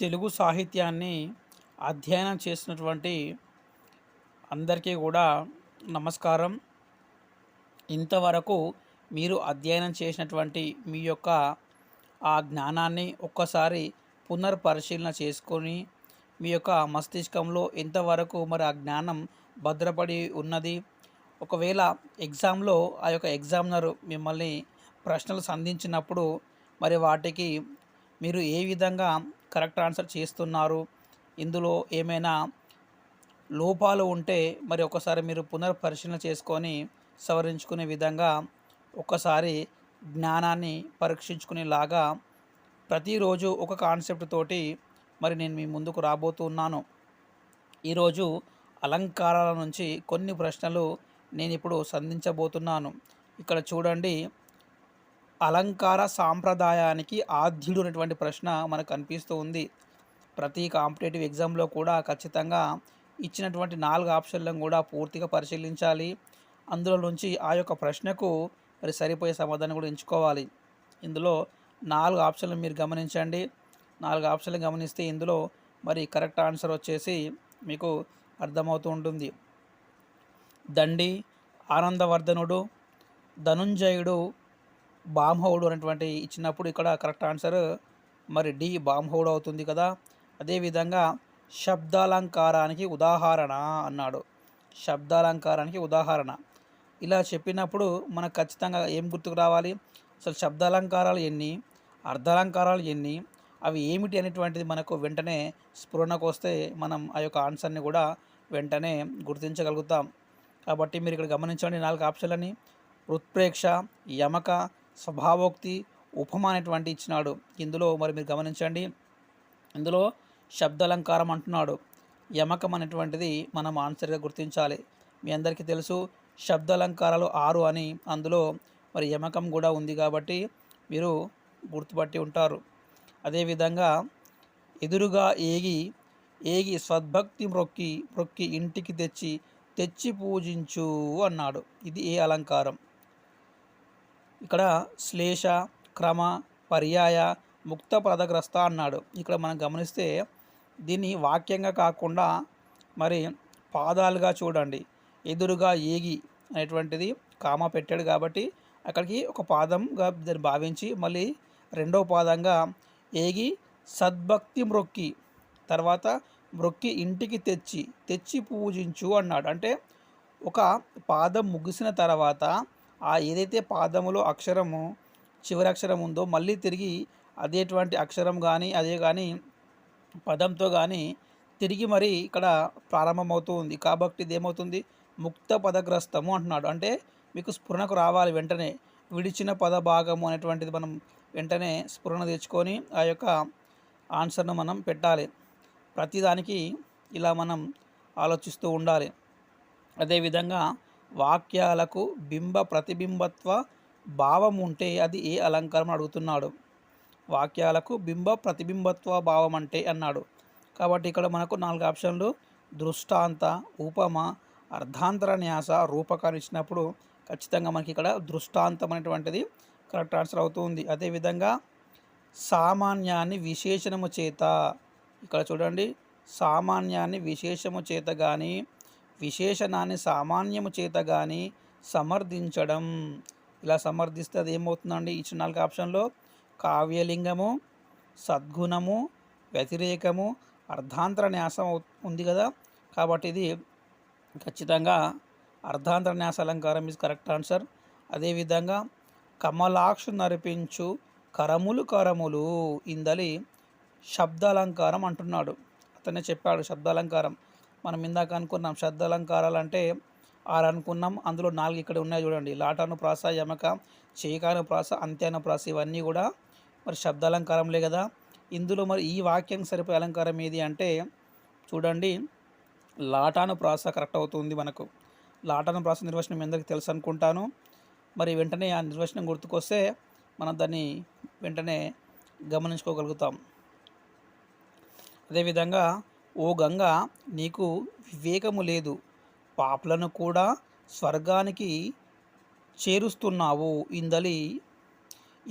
తెలుగు సాహిత్యాన్ని అధ్యయనం చేసినటువంటి అందరికీ కూడా నమస్కారం. ఇంతవరకు మీరు అధ్యయనం చేసినటువంటి మీ యొక్క ఆ జ్ఞానాన్ని ఒక్కసారి పునర్పరిశీలన చేసుకొని మీ యొక్క మస్తిష్కంలో ఎంతవరకు మరి ఆ జ్ఞానం భద్రపడి ఉన్నది. ఒకవేళ ఎగ్జామ్లో ఆ యొక్క ఎగ్జామినర్ మిమ్మల్ని ప్రశ్నలు సంధించినప్పుడు మరి వాటికి మీరు ఏ విధంగా కరెక్ట్ ఆన్సర్ చేస్తున్నారు, ఇందులో ఏమైనా లోపాలు ఉంటే మరి ఒకసారి మీరు పునర్పరిశీలన చేసుకొని సవరించుకునే విధంగా ఒక్కసారి జ్ఞానాన్ని పరీక్షించుకునేలాగా ప్రతిరోజు ఒక కాన్సెప్ట్ తోటి మరి నేను మీ ముందుకు రాబోతున్నాను. ఈరోజు అలంకారాల నుంచి కొన్ని ప్రశ్నలు నేను ఇప్పుడు సంధించబోతున్నాను. ఇక్కడ చూడండి, అలంకార సాంప్రదాయానికి ఆద్యుడు అనేటువంటి ప్రశ్న మనకు కనిపిస్తూ ఉంది. ప్రతి కాంపిటేటివ్ ఎగ్జామ్లో కూడా ఖచ్చితంగా ఇచ్చినటువంటి 4 ఆప్షన్లను కూడా పూర్తిగా పరిశీలించాలి. అందులో నుంచి ఆ యొక్క ప్రశ్నకు మరి సరిపోయే సమాధానం కూడా ఎంచుకోవాలి. ఇందులో 4 ఆప్షన్లు మీరు గమనించండి. 4 ఆప్షన్లు గమనిస్తే ఇందులో మరి కరెక్ట్ ఆన్సర్ వచ్చేసి మీకు అర్థమవుతూ ఉంటుంది. దండి, ఆనందవర్ధనుడు, ధనుంజయుడు, బాంహవుడు అనేటువంటి ఇచ్చినప్పుడు ఇక్కడ కరెక్ట్ ఆన్సర్ మరి డి బాంహవుడు అవుతుంది కదా. అదేవిధంగా శబ్దాలంకారానికి ఉదాహరణ అన్నాడు. శబ్దాలంకారానికి ఉదాహరణ ఇలా చెప్పినప్పుడు మనకు ఖచ్చితంగా ఏం గుర్తుకు రావాలి, అసలు శబ్దాలంకారాలు ఎన్ని, అర్ధాలంకారాలు ఎన్ని, అవి ఏమిటి అనేటువంటిది మనకు వెంటనే స్ఫురణకు వస్తే మనం ఆ యొక్క ఆన్సర్ని కూడా వెంటనే గుర్తించగలుగుతాం. కాబట్టి మీరు ఇక్కడ గమనించండి 4 ఆప్షన్లని. ఉత్ప్రేక్ష, యమక, స్వభావోక్తి, ఉపమ అనేటువంటి ఇచ్చినాడు. ఇందులో మరి మీరు గమనించండి, ఇందులో శబ్దాలంకారం అంటున్నాడు. యమకం అనేటువంటిది మనం ఆన్సర్గా గుర్తించాలి. మీ అందరికీ తెలుసు శబ్దాలంకారాలు 6 అని, అందులో మరి యమకం కూడా ఉంది కాబట్టి మీరు గుర్తుపట్టి ఉంటారు. అదేవిధంగా ఎదురుగా ఏగి ఏగి సద్భక్తి మ్రొక్కి మ్రొక్కి ఇంటికి తెచ్చి తెచ్చి పూజించు అన్నాడు. ఇది ఏ అలంకారం? ఇక్కడ శ్లేష, క్రమ, పర్యాయ, ముక్త పదగ్రస్త అన్నాడు. ఇక్కడ మనం గమనిస్తే దీన్ని వాక్యంగా కాకుండా మరి పాదాలుగా చూడండి. ఎదురుగా ఏగి అనేటువంటిది కామ పెట్టాడు కాబట్టి అక్కడికి ఒక పాదంగా దాన్ని భావించి మళ్ళీ రెండవ పాదంగా ఏగి సద్భక్తి మ్రొక్కి, తర్వాత మ్రొక్కి ఇంటికి తెచ్చి తెచ్చి పూజించు అన్నాడు. అంటే ఒక పాదం ముగిసిన తర్వాత ఆ ఏదైతే పాదములో అక్షరము చివరి అక్షరం ఉందో మళ్ళీ తిరిగి అదేటువంటి అక్షరం కానీ అదే కానీ పదంతో కానీ తిరిగి మరి ఇక్కడ ప్రారంభమవుతూ ఉంది కాబట్టి ఇది ఏమవుతుంది, ముక్త పదగ్రస్తము అంటున్నాడు. అంటే మీకు స్ఫురణకు రావాలి వెంటనే, విడిచిన పద భాగము అనేటువంటిది మనం వెంటనే స్ఫురణ తెచ్చుకొని ఆ యొక్క ఆన్సర్ను మనం పెట్టాలి. ప్రతిదానికి ఇలా మనం ఆలోచిస్తూ ఉండాలి. అదేవిధంగా వాక్యాలకు బింబ ప్రతిబింబత్వ భావం ఉంటే అది ఏ అలంకారం అడుగుతున్నాడు. వాక్యాలకు బింబ ప్రతిబింబత్వ భావం అంటే అన్నాడు. కాబట్టి ఇక్కడ మనకు 4 ఆప్షన్లు దృష్టాంత, ఉపమ, అర్ధాంతర న్యాస, రూపకాన్ని ఇచ్చినప్పుడు ఖచ్చితంగా మనకి ఇక్కడ దృష్టాంతం అనేటువంటిది కరెక్ట్ ఆన్సర్ అవుతుంది. అదేవిధంగా సామాన్యాన్ని విశేషణము చేత, ఇక్కడ చూడండి, సామాన్యాన్ని విశేషము చేత కానీ విశేషణాన్ని సామాన్యము చేత కానీ సమర్థించడం. ఇలా సమర్థిస్తే అది ఏమవుతుందండి, ఇచ్చిన 4 ఆప్షన్లో కావ్యలింగము, సద్గుణము, వ్యతిరేకము, అర్ధాంతర న్యాసం ఉంది కదా. కాబట్టి ఇది ఖచ్చితంగా అర్ధాంతర న్యాస అలంకారం ఇస్ కరెక్ట్ ఆన్సర్. అదేవిధంగా కమలాక్షు నరిపించు కరములు కరములు ఇందలి శబ్దాలంకారం అంటున్నాడు. అతనే చెప్పాడు శబ్దాలంకారం. మనం ఇందాక అనుకున్నాం శబ్దాలంకారాలు అంటే 6 అనుకున్నాం, అందులో 4 ఇక్కడ ఉన్నాయి చూడండి. లాటాను ప్రాస, యమక, చేకాను ప్రాస, అంత్యాను ప్రాస, ఇవన్నీ కూడా మరి శబ్దాలంకారంలే కదా. ఇందులో మరి ఈ వాక్యానికి సరిపోయే అలంకారం ఏది అంటే చూడండి, లాటాను ప్రాస కరెక్ట్ అవుతుంది మనకు. లాటాను ప్రాస నిర్వచనం మీ అందరికీ తెలుసు అనుకుంటాను. మరి వెంటనే ఆ నిర్వచనం గుర్తుకొస్తే మనం దాన్ని వెంటనే గమనించుకోగలుగుతాం. అదేవిధంగా ఓ గంగ నీకు వివేకము లేదు, పాపులను కూడా స్వర్గానికి చేరుస్తున్నావు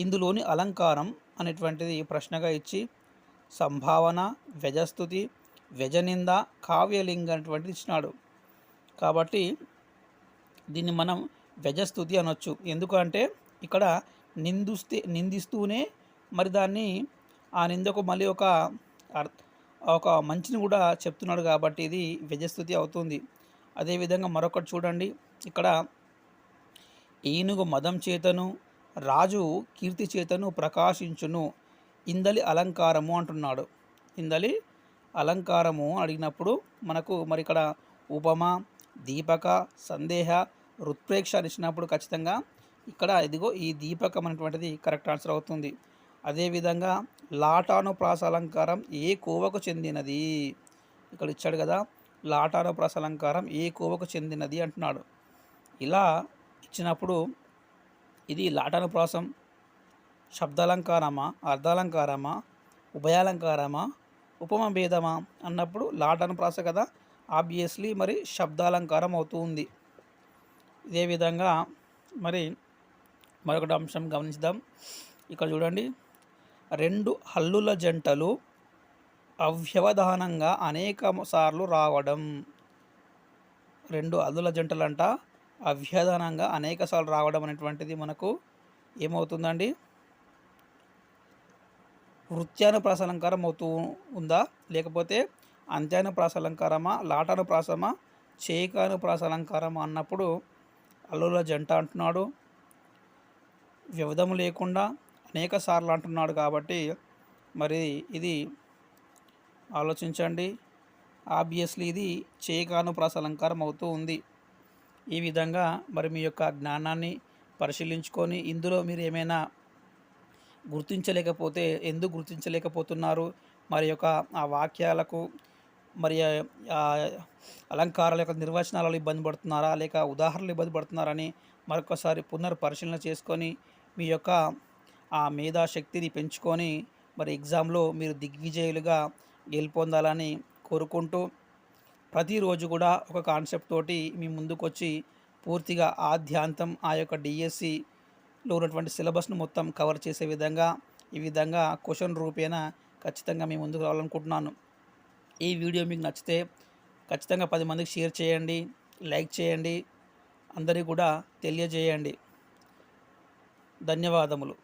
ఇందులోని అలంకారం అనేటువంటిది ప్రశ్నగా ఇచ్చి సంభావన, వ్యజస్తుతి, వ్యజనింద, కావ్యలింగ అనేటువంటిది ఇచ్చినాడు. కాబట్టి దీన్ని మనం వ్యజస్తుతి అనొచ్చు. ఎందుకంటే ఇక్కడ నిందిస్తూనే మరి దాన్ని ఆ నిందకు మళ్ళీ అర్- ఒక మంచిని కూడా చెప్తున్నాడు కాబట్టి ఇది వ్యజస్తుతి అవుతుంది. అదేవిధంగా మరొకటి చూడండి, ఇక్కడ ఏనుగు మదం చేతను రాజు కీర్తి చేతను ప్రకాశించును ఇందలి అలంకారము అంటున్నాడు. ఇందలి అలంకారము అడిగినప్పుడు మనకు మరి ఇక్కడ ఉపమ, దీపక, సందేహ, రుత్ప్రేక్ష అని ఇచ్చినప్పుడు ఖచ్చితంగా ఇక్కడ ఇదిగో ఈ దీపకం అనేటువంటిది కరెక్ట్ ఆన్సర్ అవుతుంది. అదేవిధంగా లాటానుప్రాస అలంకారం ఏ కోవకు చెందినది, ఇక్కడ ఇచ్చాడు కదా, లాటానుప్రాస అలంకారం ఏ కోవకు చెందినది అంటున్నాడు. ఇలా ఇచ్చినప్పుడు ఇది లాటానుప్రాసం శబ్దాలంకారమా, అర్ధాలంకారమా, ఉభయాలంకారమా, ఉపమ భేదమా అన్నప్పుడు లాటానుప్రాస కదా, ఆబ్వియస్లీ మరి శబ్దాలంకారం అవుతుంది. ఇదే విధంగా మరి మరొకటి అంశం గమనిద్దాం. ఇక్కడ చూడండి, రెండు హల్లుల జంటలు అవ్యవధానంగా అనేక సార్లు రావడం. రెండు హల్లుల జంటలంట అవ్యవధానంగా అనేక సార్లు రావడం అనేటువంటిది మనకు ఏమవుతుందండి, వృత్యానుప్రాస అలంకారం అవుతూ ఉందా, లేకపోతే అంత్యానుప్రాస అలంకారమా, లాటానుప్రాసమా, చేకానుప్రాస అలంకారమా అన్నప్పుడు హల్లుల జంట అంటున్నాడు. వ్యవధం లేకుండా అనేక సార్లు అంటున్నాడు కాబట్టి మరి ఇది ఆలోచించండి. ఆబ్వియస్లీ ఇది చేకానుప్రాస అలంకారం అవుతూ ఉంది. ఈ విధంగా మరి మీ యొక్క జ్ఞానాన్ని పరిశీలించుకొని ఇందులో మీరు ఏమైనా గుర్తించలేకపోతే ఎందుకు గుర్తించలేకపోతున్నారు, మరి యొక్క ఆ వాక్యాలకు మరి ఆ అలంకారాల యొక్క నిర్వచనాలలో ఇబ్బంది పడుతున్నారా, లేక ఉదాహరణలు ఇబ్బంది పడుతున్నారని మరొకసారి పునర్పరిశీలన చేసుకొని మీ యొక్క ఆ మేధాశక్తిని పెంచుకొని మరి ఎగ్జామ్లో మీరు దిగ్విజయులుగా గెలుపొందాలని కోరుకుంటూ, ప్రతిరోజు కూడా ఒక కాన్సెప్ట్ తోటి మీ ముందుకు వచ్చి పూర్తిగా ఆద్యాంతం ఆ యొక్క డిఎస్సిలో ఉన్నటువంటి సిలబస్ను మొత్తం కవర్ చేసే విధంగా ఈ విధంగా క్వశ్చన్ రూపేణ ఖచ్చితంగా మీ ముందుకు రావాలనుకుంటున్నాను. ఈ వీడియో మీకు నచ్చితే ఖచ్చితంగా 10 మందికి షేర్ చేయండి, లైక్ చేయండి, అందరికీ కూడా తెలియజేయండి. ధన్యవాదములు.